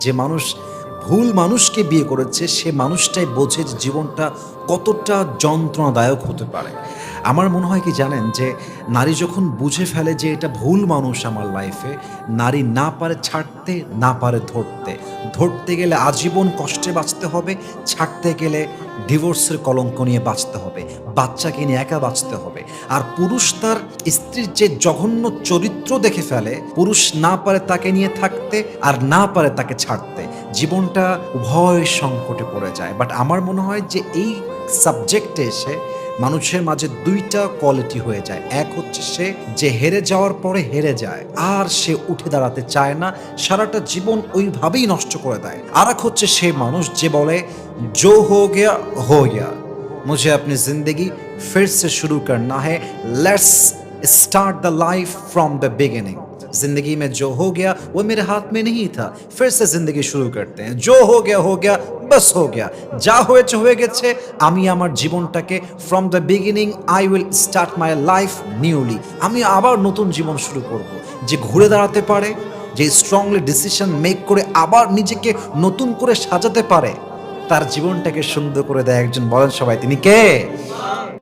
যে মানুষ ভুল মানুষকে বিয়ে করেছে সে মানুষটাই বোঝে যে জীবনটা কতটা যন্ত্রণাদায়ক হতে পারে। আমার মনে হয় কি জানেন? যে নারী যখন বুঝে ফেলে যে এটা ভুল মানুষ আমার লাইফে, নারী না পারে ছাড়তে, না পারে ধরতে। ধরতে গেলে আজীবন কষ্টে বাঁচতে হবে, ছাড়তে গেলে ডিভোর্সের কলঙ্ক নিয়ে বাঁচতে হবে, বাচ্চাকে নিয়ে একা বাঁচতে হবে। আর পুরুষ তার স্ত্রীর যে জঘন্য চরিত্র দেখে ফেলে, পুরুষ না পারে তাকে নিয়ে থাকতে আর না পারে তাকে ছাড়তে। জীবনটা উভয় সংকটে পড়ে যায়। বাট আমার মনে হয় যে এই সাবজেক্টে এসে মানুষের মাঝে ২ টা কোয়ালিটি হয়ে যায়। এক হচ্ছে সে যে হেরে যাওয়ার পরে হেরে যায়। আর সে উঠে দাঁড়াতে চায় না। সারাটা জীবন ওইভাবেই নষ্ট করে দেয়। আরেক হচ্ছে সে মানুষ যে বলে, "जो हो गया। मुझे अपनी ज़िंदगी फिर से शुरू करना है। Let's start the life from the beginning. जिंदगी में जो हो गया वो मेरे हाथ में नहीं था। फिर से जिंदगी शुरू करते हैं। जो हो गया বাস হো গিয়া। যা হয়েছে হয়ে গেছে। আমি আমার জীবনটাকে from the beginning I will start my life newly. আমি আবার নতুন জীবন শুরু করব। যে ঘুরে দাঁড়াতে পারে, যে স্ট্রংলি ডিসিশন মেক করে আবার নিজেকে নতুন করে সাজাতে পারে, তার জীবনটাকে সুন্দর করে দেয় একজন। বলেন সবাই তিনি কে?